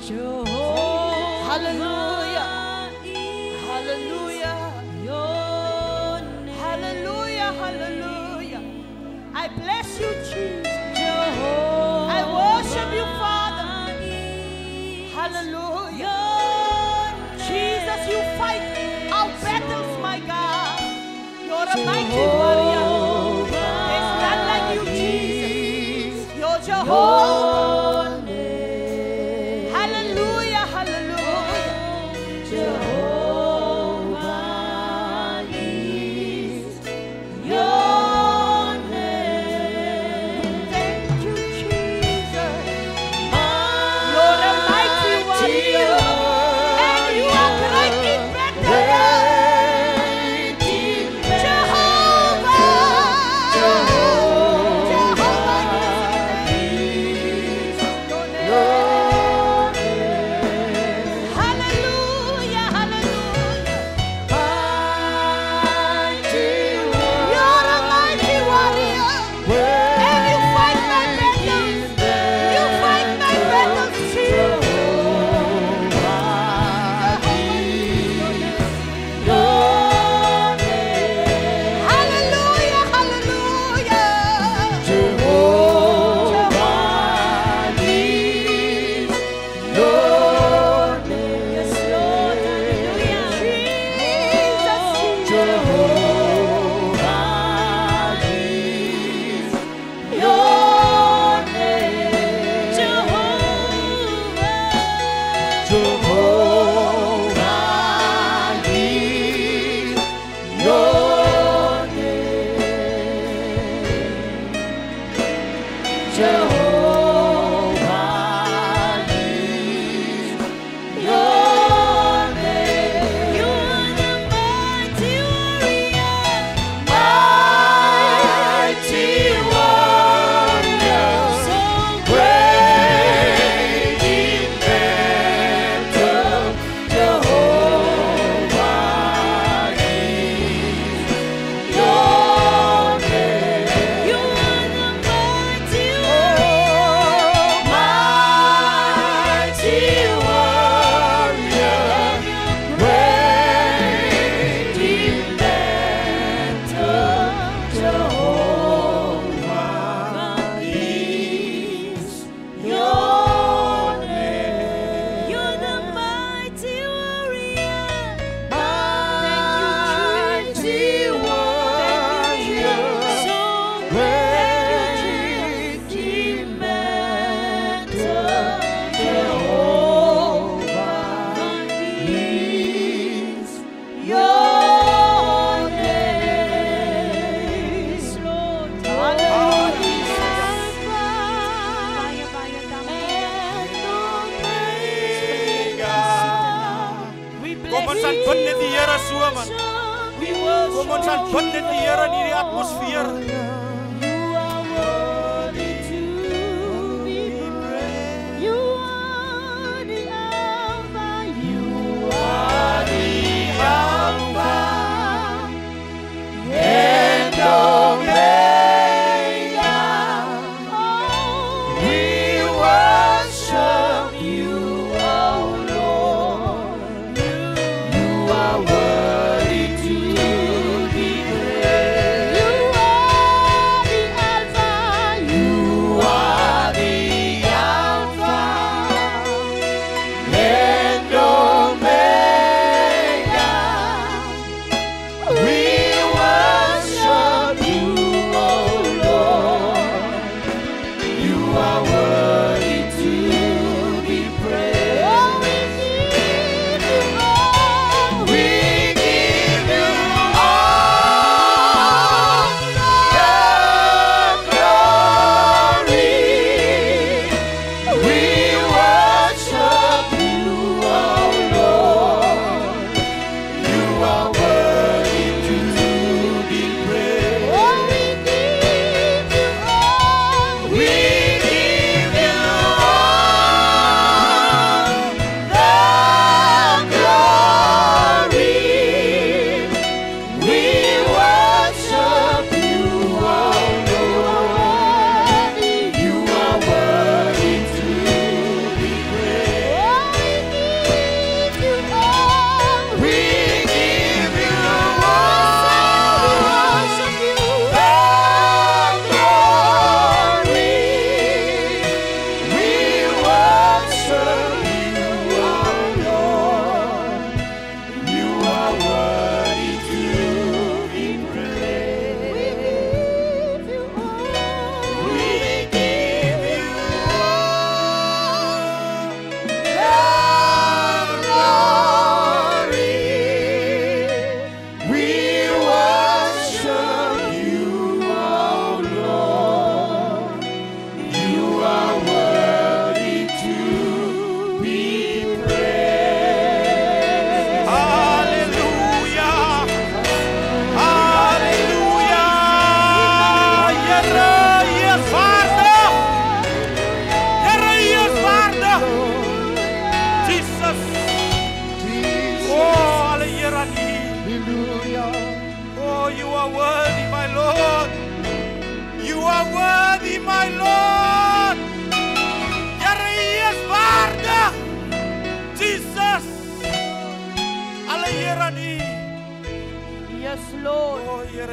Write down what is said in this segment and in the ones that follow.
Hallelujah. Hallelujah. Hallelujah. Hallelujah. I bless you, Jesus. I worship you, Father. Hallelujah. Jesus, you fight our battles, my God. You're a mighty warrior. There's none like you, Jesus. You're Jehovah. Hallelujah, hallelujah. Jehovah is your name. Thank you, Jesus. You're a mighty warrior. And you are great in battle. You are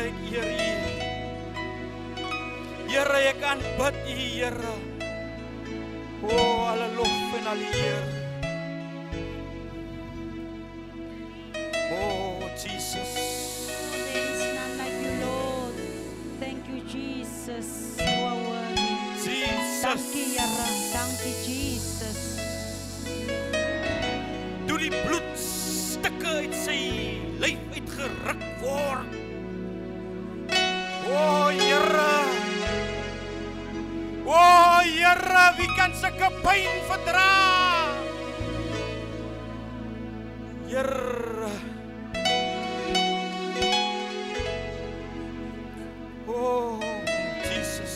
Here, ek eer U. Here, ek aanbid U, Here. O, alle lof en alle eer. Oh, Jesus. There is none like you, Lord. Thank you, Jesus. You are worthy. Jesus. Dankie, Here. Dankie, Jesus. Toe die bloedstukke uit sy lyf uitgeruk word. O, Here. O, Here, wie kan sulke pyn verdra? Here. Oh, Jesus.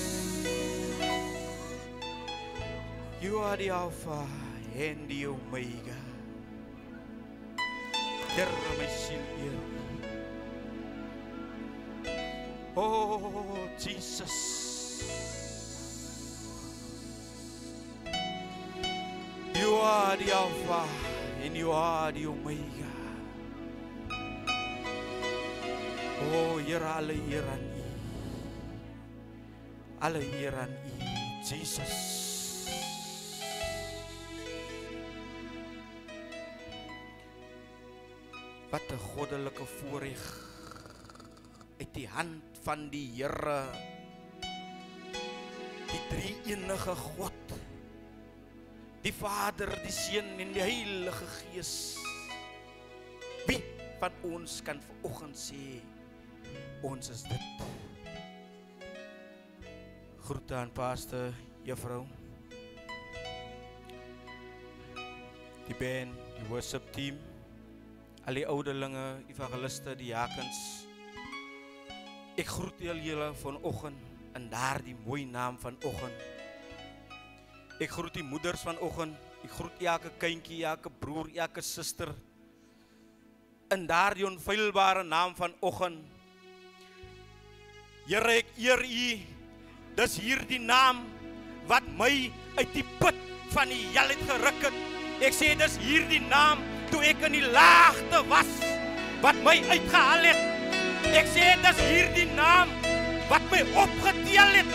You are the Alpha and the Omega. Here, my siel eer. Oh, Jesus. You are the Alpha and you are the Omega. Oh, Here, alle eer aan U. Alle eer aan U, Jesus. Wat 'n goddelike voorreg uit die hand van die Here, die drie-enige God, die Vader, die Seun en die Heilige Gees. Wie van ons kan vanoggend sê ons is dit? Groete aan Pastor, Juffrou, die band, die worship team, al die ouderlinge, evangeliste, die diakens. Ek groet julle vanoggend in daardie mooi naam vanoggend. Ek groet die moeders vanoggend. Ek groet elke kindjie, elke broer, elke suster in daardie onfeilbare naam vanoggend. Here, ek eer U. Dis hierdie naam wat my uit die put van die hel het geruk het. Ek sê dis hierdie naam toe ek in die laagte was wat my uitgehaal het. Ek sê dis hierdie naam wat my opgetel het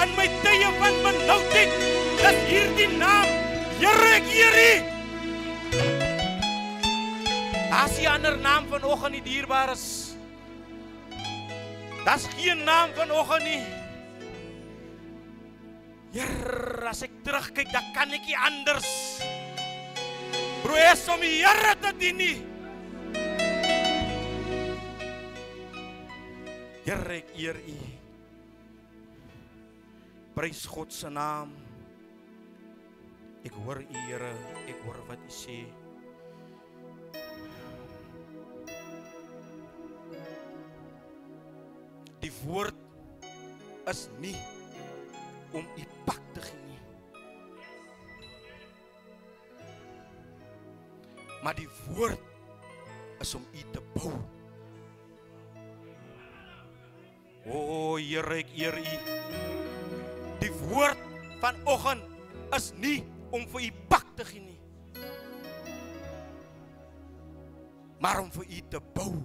in my tye van benoudheid. Dis hierdie naam. Here, ek eer U. As die ander naam vanoggend nie dierbaar is. Das geen naam vanoggend nie. Here, as ek terugkyk, dan kan ek nie anders. Broers om die Here te dien nie. Here, ek eer U. Prys God se naam. Ek hoor U, Here, ek hoor wat U sê. Die woord is nie om U pak te gee nie. Maar die woord is om U te bou. O, Here, ek eer U. Die woord vanoggend is nie om vir U pak te gee nie, maar om vir U te bou.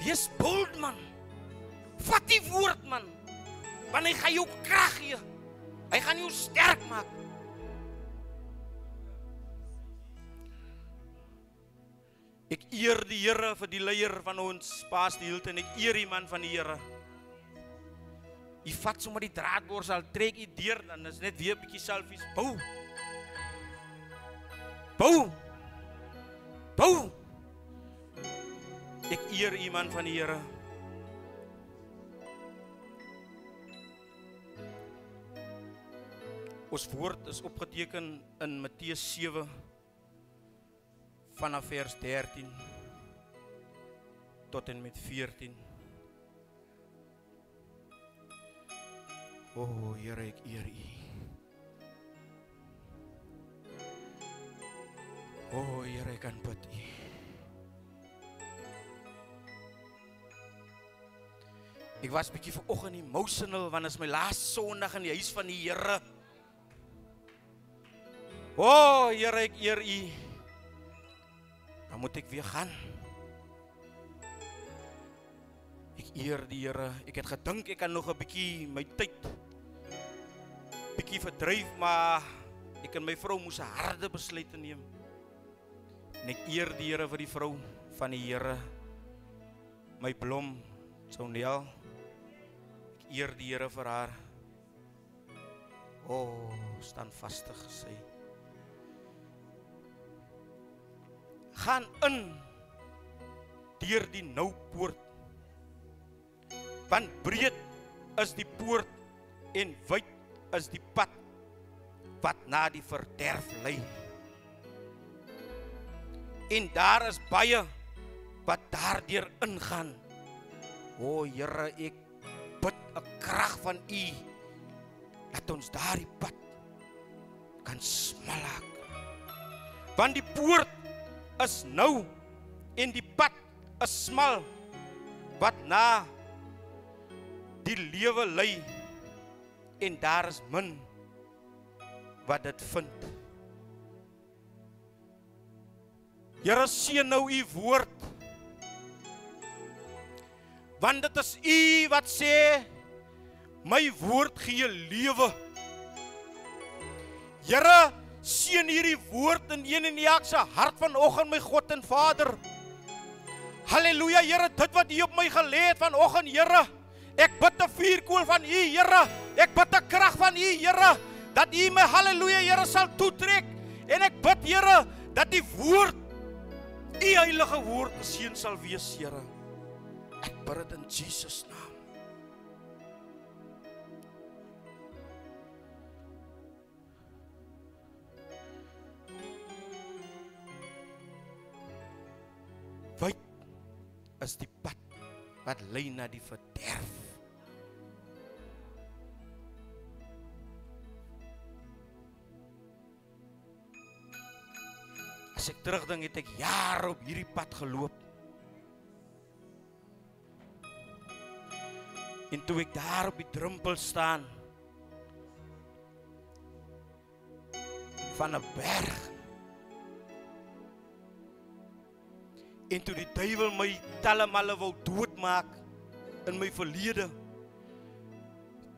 Wees bold, man. Vat die woord, man. Want hy gaan jou krag gee. Hy gaan jou sterk maak. Ek eer die Here vir die leier van ons, Pastor Hilton. Ek eer die man van die Here. Jy vat sommer die draadborsel, trek jy deur, dan is net weer 'n bietjie selfies. Bou. Bou. Bou. Ek eer U, man van die Here. Ons woord is opgeteken in Matteus 7 vanaf vers 13 tot en met 14. O, Here, ek eer U. O, Here, ek aanbid U. Ek was bietjie vanoggend emotional, want dit is my laaste Sondag in die huis van die Here. O, Here, ek eer U. Dan moet ek weer gaan. eer die Here. Ek het gedink ek kan nog 'n bietjie my tyd bietjie verdryf, maar ek en my vrou moes 'n harde besluit neem. En ek eer die Here vir die vrou van die Here, my blom, Sonel. Ek eer die Here vir haar. Standvastig sy. Gaan in deur die nou poort. Want breed is die poort en wyd is die pad wat na die verderf lei. En daar is baie wat daardeur ingaan. Here, ek bid 'n krag van U dat ons daardie pad kan smal maak. Want die poort is nou en die pad is smal wat na die lewe lei, en daar is min wat dit vind. Here, seën nou U woord, want dit is U wat sê, my woord gee lewe. Here, seën hierdie woord in een en elk se hart vanoggend, my God en Vader. Halleluja, Here, dit wat U op my gelê het vanoggend, Here. Ek bid 'n vuurkoel van U, Here. Ek bid 'n krag van U, Here, dat U my, halleluja, Here, sal toetrek. En ek bid, Here, dat die woord, U heilige woord, geseën sal wees, Here. Ek bid dit in Jesus naam. Wyd is die pad wat lei na die verderf. As ek terugdink, het ek jare op hierdie pad geloop. En toe ek daar op die drempel staan van 'n berg, en toe die duiwel my talemalle wou doodmaak in my verlede,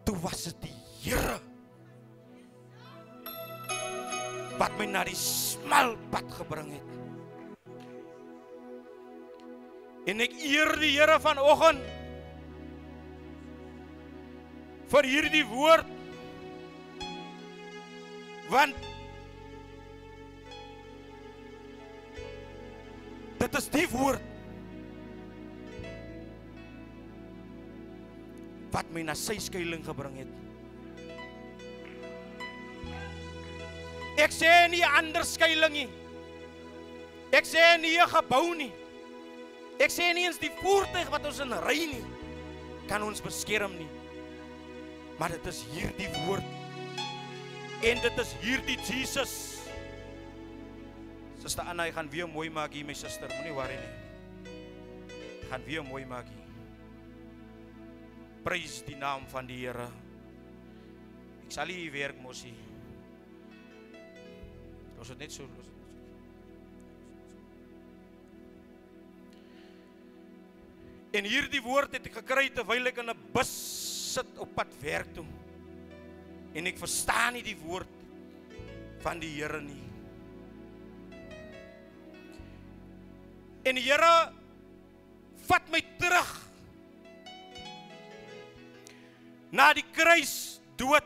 toe was dit die Here wat my na die smal pad gebring het. En ek eer die Here vanoggend vir hierdie woord, want dit is die woord wat my na sy skuilings gebring het. Ek sê nie 'n ander skuilings nie. Ek sê nie 'n gebou nie. Ek sê nie eens die voertuig wat ons in ry nie kan ons beskerm nie. Maar dit is hierdie woord. En dit is hierdie Jesus. Suster Anna, ek gaan weer mooi maak hier, my suster. Moenie worry nie. Ek gaan weer mooi maak hier. Prys die naam van die Here. Ek sal hier werk mos hier. Los het net so. En hierdie woord het ek gekry terwyl ek in 'n bus sit op pad werk toe. En ek verstaan nie die woord van die Here nie. En die Here vat my terug na die kruis dood.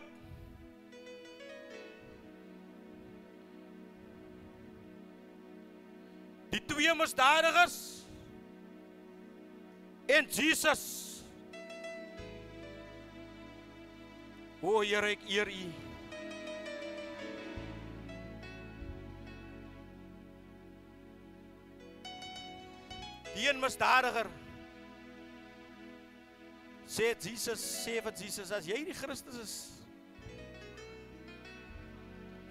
Die twee misdadigers en Jesus. O Here, ek eer U. Die een misdadiger sê vir Jesus, as jy die Christus is,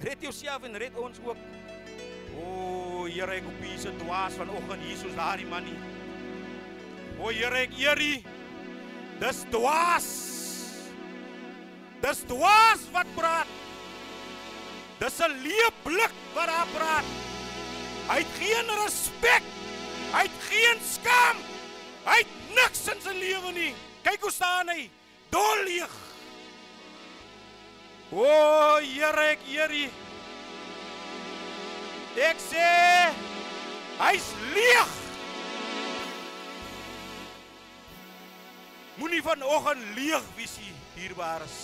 red jouself en red ons ook. O Here, ek op U se dwaas vanoggend, Jesus, daardie man nie. O Here, ek eer U. Dis dwaas. Dis dwaas wat praat. Dis 'n leë blik wat daar praat. Hy het geen respek. Hy het geen skaam. Hy het niks in sy lewe nie. Kyk hoe staan hy, dolleeg. O, Here, ek eer U. Ek sê, hy's leeg. Moenie vanoggend leeg wees, dierbares.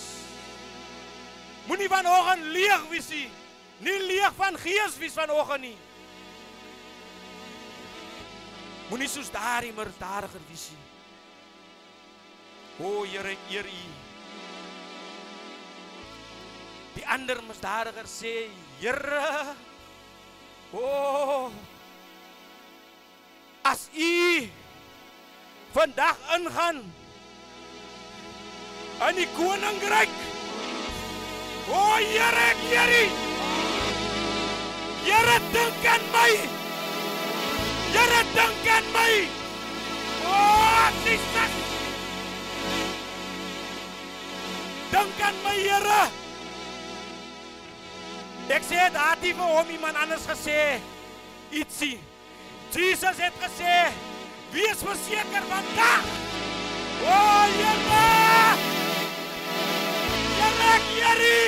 Moenie vanoggend leeg wees, nie leeg van gees wees vanoggend nie. Moenie soos daardie misdadiger wees nie. O, Here, ek eer U. Die ander misdadiger sê, Here, o, as U vandag ingaan in die koninkryk, o, Here, ek eer U. Here, dink aan my. Here, dink aan my. O, Jesus. Dink aan my, Here. Ek sê, daar het nie vir hom iemand anders gesê, ietsie. Jesus het gesê, wees verseker vandag. O, Here! Here, ek eer U.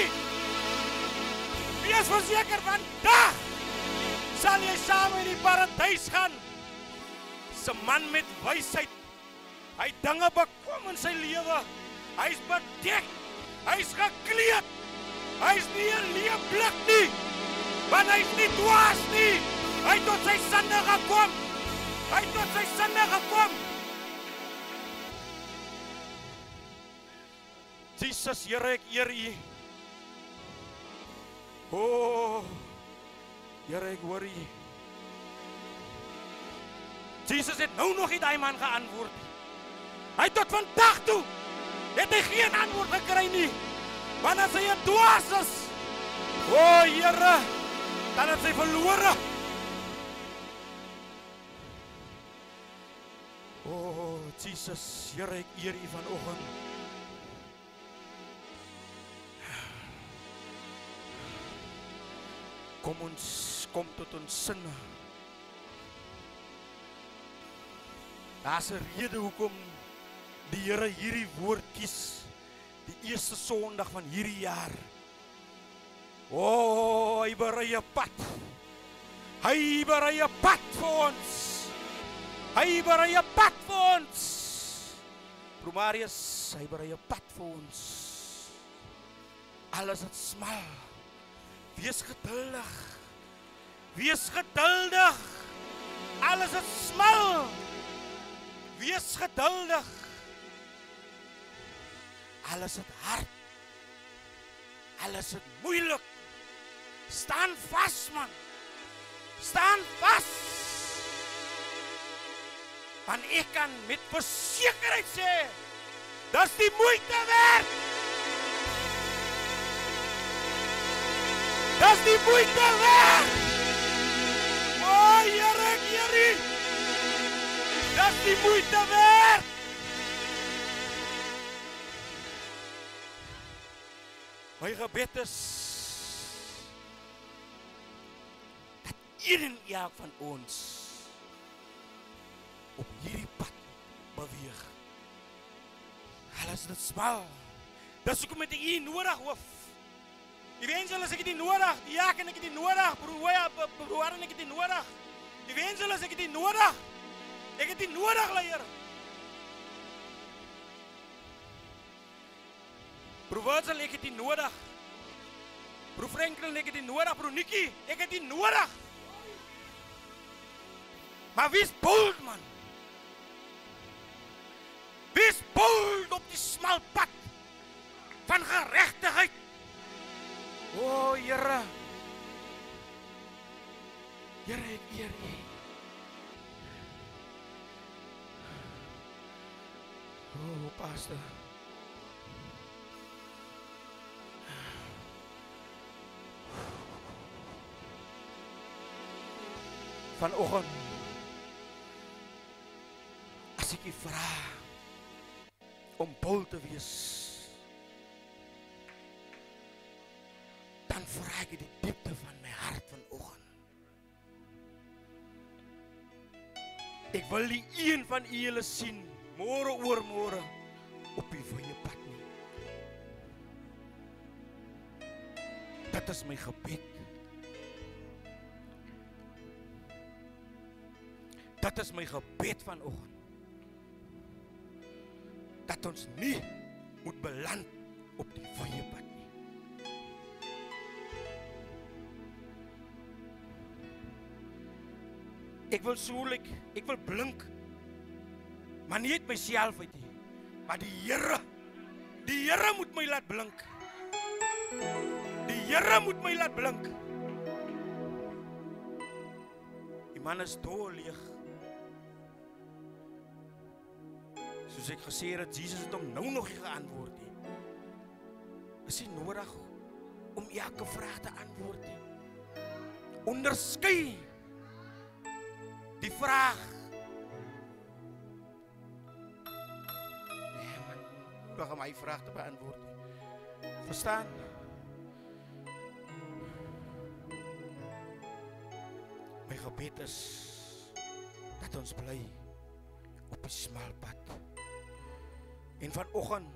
Wees verseker vandag sal jy saam in die paradys gaan. Dis 'n man met wysheid. Hy het dinge bekom in sy lewe. Hy's bedek. Hy's gekleed. Hy's nie 'n leë blik nie. Want hy's nie dwaas nie. Hy het tot sy sinne gekom. Hy het tot sy sinne gekom. Jesus, Here, ek eer U. O, Here, ek hoor U. Jesus het nou nog nie daai man geantwoord. Hy tot vandag toe het hy geen antwoord gekry nie. Want as hy 'n dwaas is, o, Here, dan het hy verlore. O, Jesus, Here, ek eer U vanoggend. Kom tot ons sinne. Daar's 'n rede hoekom die Here hierdie woord kies. Die eerste Sondag van hierdie jaar. O, hy berei 'n pad. Hy berei 'n pad vir ons. Hy berei 'n pad vir ons. Romarius, hy berei 'n pad vir ons. Alles het smal. Wees geduldig. Wees geduldig. Alles is smal. Wees geduldig. Alles is hard. Alles is moeilik. Staan vas, man. Staan vas. Want ek kan met versekerheid sê, dat is die moeite werd. Dat is die moeite werd. O, Here, ek eer U. Dat is die moeite werd. My gebed is dat een en elk van ons op hierdie pad beweeg. Alles dit smal. Dis hoekom het U nodig, hoof. Evangelis, ek het U nodig. Diaken, ek het U nodig. Broer, ek het U nodig. Evangelis, ek het U nodig. Ek het U nodig, Here. Broer Wurzel, ek het U nodig. Broer Franklin, ek het U nodig. Broer Nikki, ek het U nodig. Maar wees bold, man. Wees bold op die smal pad van geregtigheid. O, Here. Here, ek eer U. O, pastor. Vanoggend, as ek U vra om bold te wees, dan vra ek die diepte van my hart vanoggend. Ek wil nie een van julle sien môre oor môre op die wye pad nie. Dit is my gebed. Dit is my gebed vanoggend. Dat ons nie moet beland op die wye pad nie. Ek wil soelik, ek wil blink, maar nie uit myself uit nie, maar die Here moet my laat blink. Die Here moet my laat blink. Die man is doorleeg. Soos ek gesê het, Jesus het hom nou nog nie geantwoord nie. Is nie nodig om elke vraag te antwoord nie. Onderskei die vraag. Nee man, nog om my vraag te beantwoord nie. Verstaan? My gebed is dat ons bly op die smal pad. En vanoggend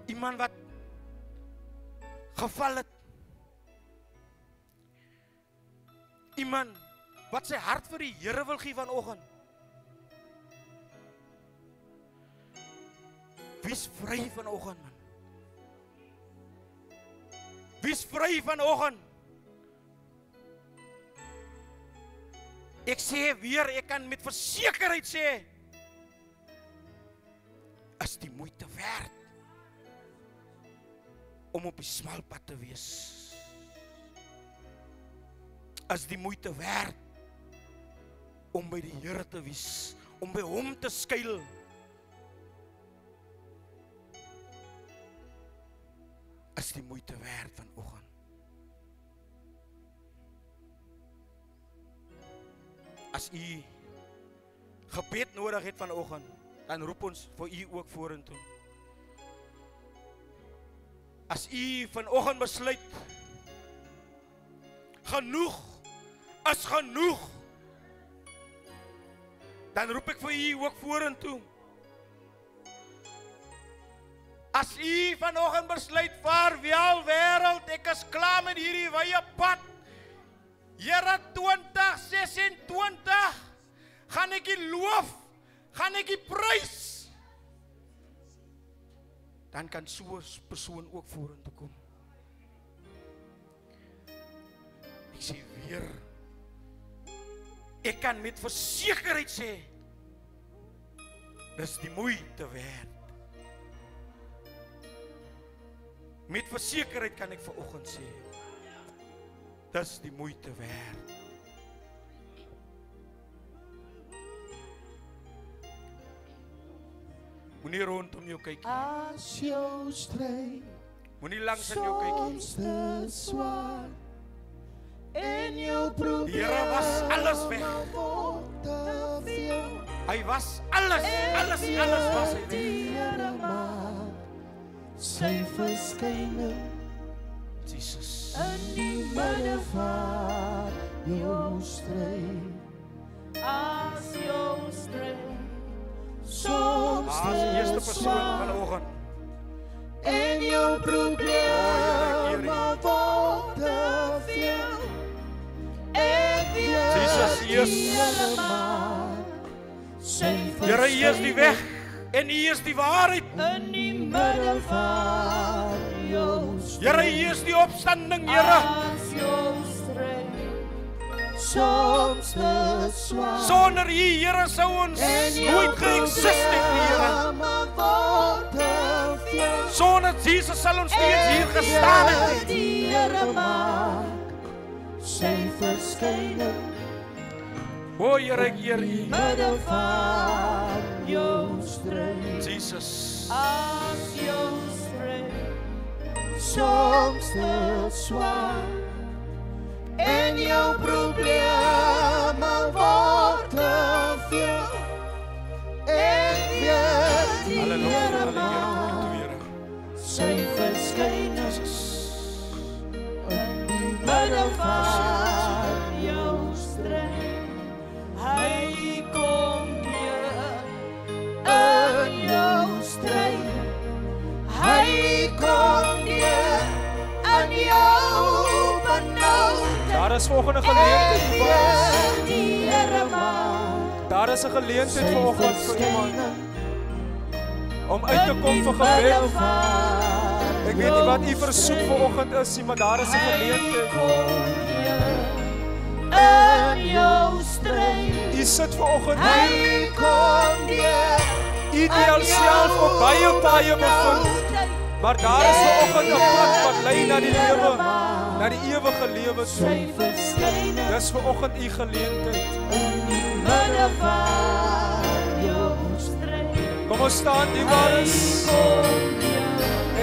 iemand wat geval het, iemand wat sy hart vir die Here wil gee vanoggend, wees vry vanoggend man. Wees vry vanoggend. Ek sê weer, ek kan met versekerheid sê, is die moeite werd om op die smal pad te wees. Is die moeite werd om by die Here te wees, om by hom te skuil. Is die moeite werd vanoggend. As u gebed nodig het vanoggend, dan roep ons vir u ook vorentoe. As u vanoggend besluit, genoeg is genoeg, dan roep ek vir u ook vorentoe. As u vanoggend besluit, vaarwel wêreld, ek is klaar met hierdie wye pad. Here 2026, gaan ek die loof, gaan ek die prys. Dan kan so 'n persoon ook vorentoe kom. Ek sê weer, ek kan met versekerheid sê, dis die moeite werd. Met versekerheid kan ek vanoggend sê, dis die moeite werd. Moenie rondom jou kyk nie. As jou stryd Moenie langs in jou kyk nie. soms te swaar en jou Die Here was alles weg. te veel, Hy was alles was hy weg. die Here maak sy verskyning Jesus. in die midde van jou stryd. As jou stryd Soms As die eerste te persoon swaar vanoggend. en jou probleme word te veel. Ek weet Jesus, die Jesus. Here maak sy Here, hier is die weg en hier is die waarheid. in die midde van jou Here, hier is die opstanding, Here. as jou stryd soms te swaar Sonder U, Here, sou ons nooit geëxist het, Here. word te veel. Sonder Jesus sal ons nie eens hier gestaan het nie. Die Here maak sy verskyning O, Here, ek eer U. midde van jou stryd. Jesus. as jou stryd Soms te swaar en jou probleme word te veel. Ek weet die Halleluja, Here halleluja, maak toe, Here. sy verskyning in die midde van is volgende geleentheid, En Vader. die Here maak Daar is 'n geleentheid sy vanoggend vir iemand verskyning om uit te kom in vir die gebed. midde van Ek weet nie wat u jou versoek stryd. vanoggend is nie, maar daar is 'n geleentheid. In jou stryd. U sit vanoggend Hy hier. kom deur. U het jouself op baie paaie bevind. Maar daar is vanoggend 'n pad wat lei na die lewe, na die ewige lewe Sy toe. verskyning Dis vanoggend u geleentheid. in die midde van jou stryd. Kom ons staan die waars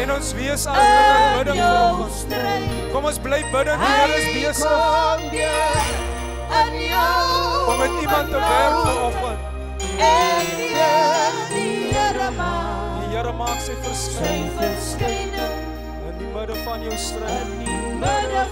en ons wees aan In aanbidding jou vanoggend. stryd. Kom ons bly bidden, die Here is besig kom deur. In jou om met iemand te werk vanoggend. En die Here maak Die Here maak sy sy verskyning verskyning in die midde van jou stryd. in die midde